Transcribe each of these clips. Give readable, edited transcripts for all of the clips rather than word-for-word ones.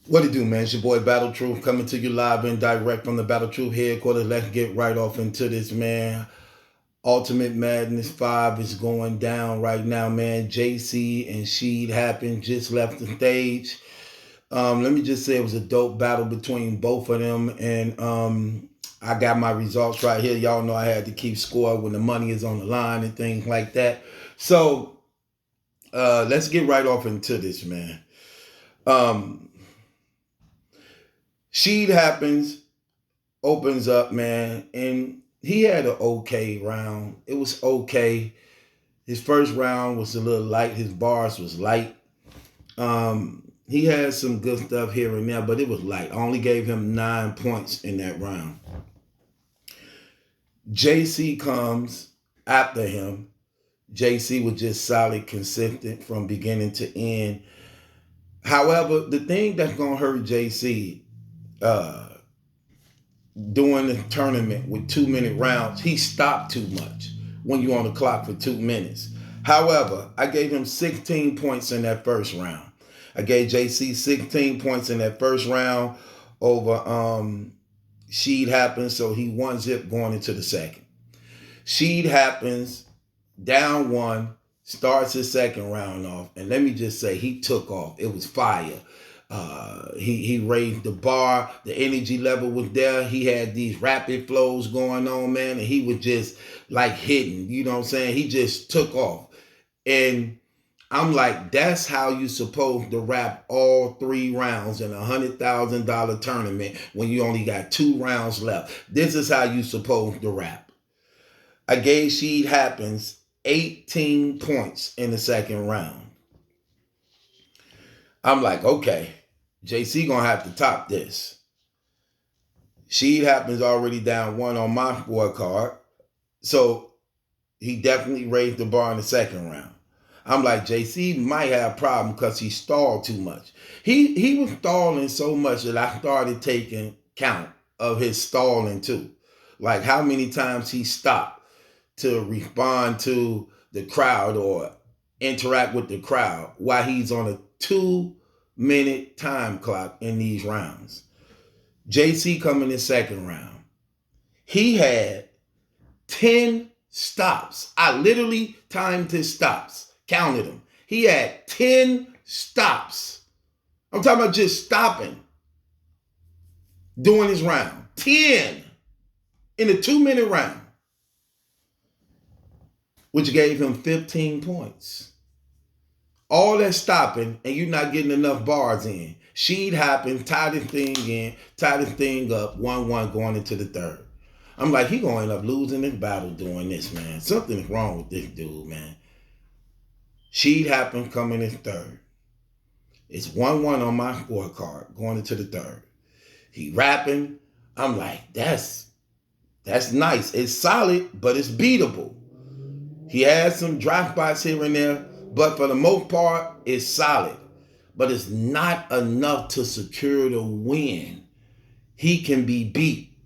What it do, man? It's your boy Battle Truth coming to you live and direct from the Battle Truth headquarters. Let's get right off into this, man. Ultimate Madness 5 is going down right now, man. JC and Sheed Happen just left the stage. Let me just say it was a dope battle between both of them. And I got my results right here. Y'all know I had to keep score when the money is on the line and things like that. So let's get right off into this, man. Um, Sheed Happens opens up, man, and he had an okay round. It was okay. His first round was a little light. His bars was light. He had some good stuff here and there, but it was light. I only gave him 9 points in that round. JC comes after him. JC was just solid, consistent from beginning to end. However, the thing that's gonna hurt JC during the tournament with 2 minute rounds, he stopped too much when you're on the clock for 2 minutes. However, I gave him 16 points in that first round. I gave JC 16 points in that first round over Sheed Happens, so he 1-0 going into the second. Sheed Happens, down one, starts his second round off, and let me just say, he took off. It was fire. He raised the bar. The energy level was there. He had these rapid flows going on, man, and he was just like hitting. You know what I'm saying? He just took off. And I'm like, that's how you supposed to rap all 3 rounds in $100,000 tournament when you only got 2 rounds left. This is how you supposed to rap. I gave Sheed Happens 18 points in the second round. I'm like, okay, JC gonna have to top this. Sheed Happens already down one on my scorecard, so he definitely raised the bar in the second round. I'm like, JC might have a problem because he stalled too much. He was stalling so much that I started taking count of his stalling too. Like how many times he stopped to respond to the crowd or interact with the crowd while he's on a 2 minute time clock in these rounds. JC coming in second round. He had 10 stops. I literally timed his stops, counted them. He had 10 stops. I'm talking about just stopping during his round. 10 in a 2 minute round, which gave him 15 points. All that stopping and you're not getting enough bars in. She'd happen, tie this thing up, 1-1 going into the third. I'm like, he gonna end up losing this battle doing this, man. Something's wrong with this dude, man. She'd happen coming in third. It's 1-1 on my scorecard going into the third. He rapping. I'm like, that's nice. It's solid, but it's beatable. He has some drop spots here and there, but for the most part, it's solid. But it's not enough to secure the win. He can be beat.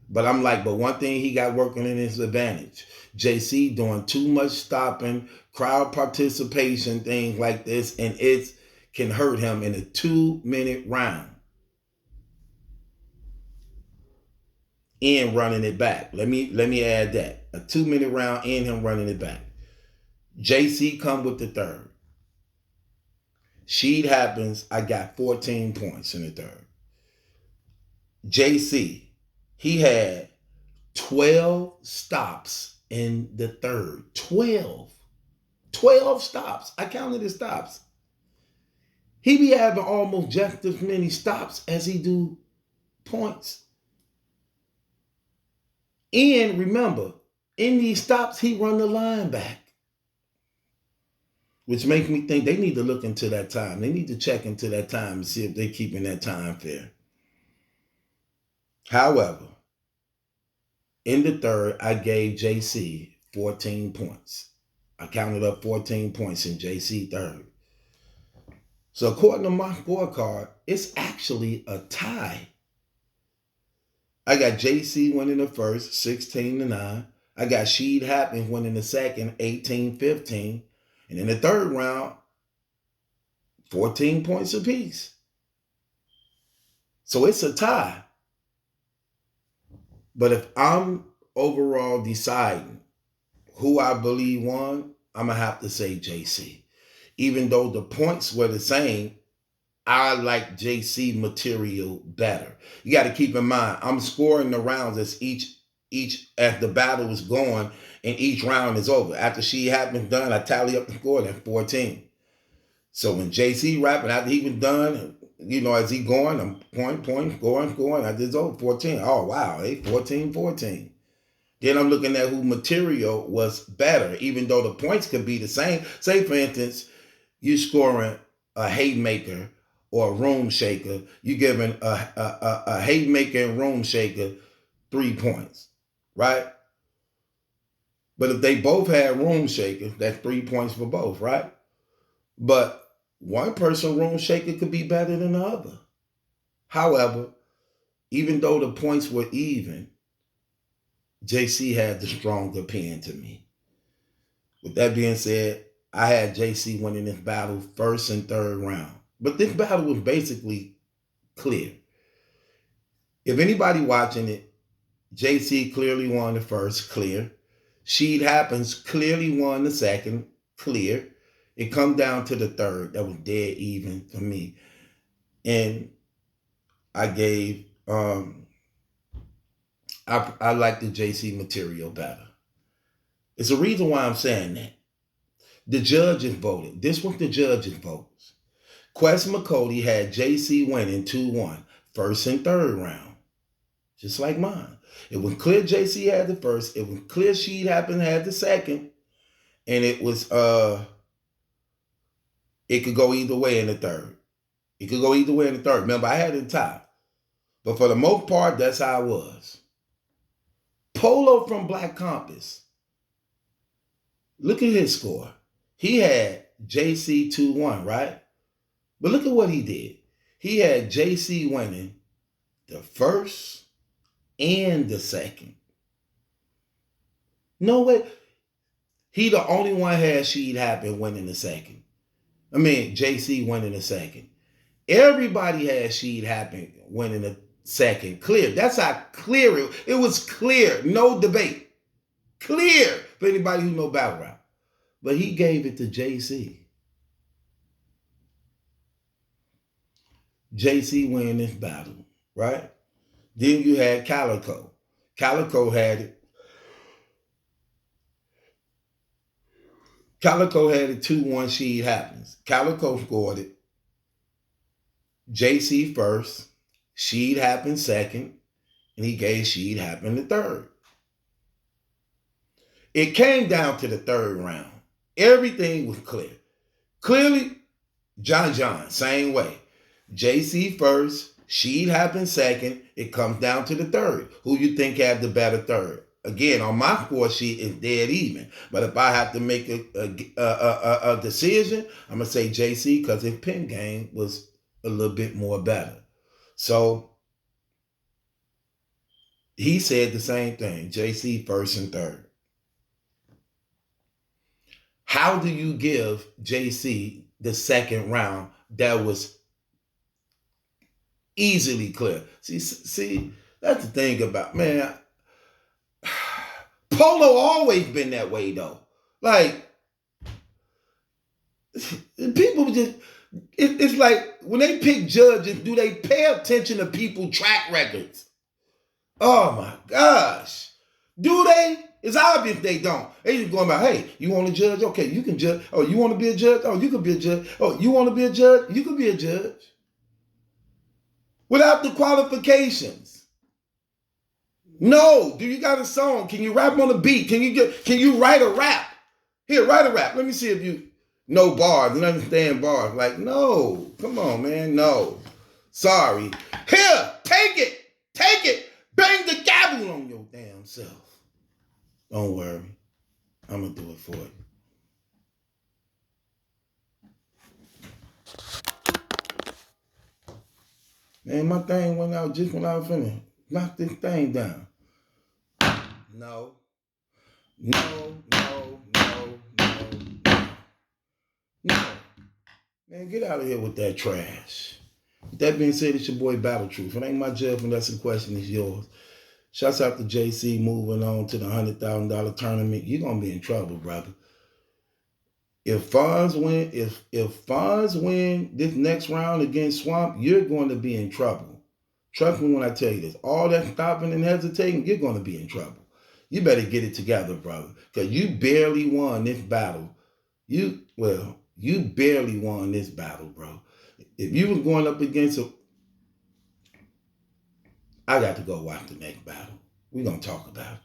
But I'm like, but one thing he got working in his advantage. JC doing too much stopping, crowd participation, things like this, and it can hurt him in a 2 minute round. And running it back. Let me add that. A 2 minute round and him running it back. JC come with the third. Sheed Happens, I got 14 points in the third. JC, he had 12 stops in the third. 12. 12 stops. I counted his stops. He be having almost just as many stops as he do points. And remember, in these stops, he run the line back. Which makes me think they need to look into that time. They need to check into that time and see if they're keeping that time fair. However, in the third, I gave JC 14 points. I counted up 14 points in JC third. So according to my scorecard, it's actually a tie. I got JC winning the first, 16-9. I got Sheed Happens winning the second, 18-15. And in the third round, 14 points apiece. So it's a tie. But if I'm overall deciding who I believe won, I'm going to have to say JC. Even though the points were the same, I like JC material better. You got to keep in mind, I'm scoring the rounds as each as the battle is going and each round is over. After she had been done, I tally up the score at 14. So when JC rapping, after he was done, as he going, I'm point, going. I did over 14. Oh, wow. Hey, 14. Then I'm looking at who material was better, even though the points could be the same. Say, for instance, you scoring a haymaker or a room shaker. You giving a haymaker and room shaker 3 points, right? But if they both had room shakers, that's 3 points for both, right? But one person room shaker could be better than the other. However, even though the points were even, JC had the stronger pen to me. With that being said, I had JC winning this battle first and third round. But this battle was basically clear. If anybody watching it, JC clearly won the first, clear. Sheed Happens clearly won the second, clear. It come down to the third. That was dead even for me. And I gave, I like the JC material better. It's a reason why I'm saying that. The judges voted. This was the judges' votes. Quest McCody had JC winning 2-1, first and third round. Just like mine. It was clear JC had the first. It was clear Sheed Happen had the second. And it was, it could go either way in the third. It could go either way in the third. Remember, I had it top. But for the most part, that's how it was. Polo from Black Compass. Look at his score. He had JC 2-1, right? But look at what he did. He had JC winning the first and the second. No way. He the only one had Sheed Happen winning the second. I mean, JC winning the second. Everybody had Sheed Happen winning the second. Clear. That's how clear it was. Clear. No debate. Clear for anybody who know battle rap. But he gave it to JC. JC winning this battle, right? Then you had Calico. Calico had it. Calico had it 2-1 Sheed Happens. Calico scored it. JC first. Sheed Happens second. And he gave Sheed Happen the third. It came down to the third round. Everything was clear. Clearly, John, same way. JC first, Sheed Happens second. It comes down to the third. Who you think had the better third? Again, on my score sheet, it's dead even. But if I have to make a decision, I'm going to say JC because his pen game was a little bit more better. So he said the same thing. JC first and third. How do you give JC the second round that was easily clear? See, that's the thing about, man, Polo always been that way though. Like, people just, it's like when they pick judges, do they pay attention to people's track records? Oh my gosh. Do they? It's obvious they don't. They just going about, hey, you want to judge? Okay, you can judge. Oh, you want to be a judge? Oh, you can be a judge. Oh, you want to be a judge? You can be a judge. Without the qualifications. No. Do you got a song? Can you rap on a beat? Can you write a rap? Here, write a rap. Let me see if you know bars and understand bars. Like, no. Come on, man. No. Sorry. Here, take it. Take it. Bang the gavel on your damn self. Don't worry. I'm going to do it for you. Man, my thing went out just when I was finna knock this thing down. No. Man, get out of here with that trash. That being said, it's your boy Battle Truth. It ain't my judgment. That's the question. It's yours. Shouts out to JC moving on to the $100,000 tournament. You're gonna be in trouble, brother. If Fonz win this next round against Swamp, you're going to be in trouble. Trust me when I tell you this. All that stopping and hesitating, you're going to be in trouble. You better get it together, brother, because you barely won this battle. You barely won this battle, bro. If you was going up against I got to go watch the next battle. We're gonna talk about it.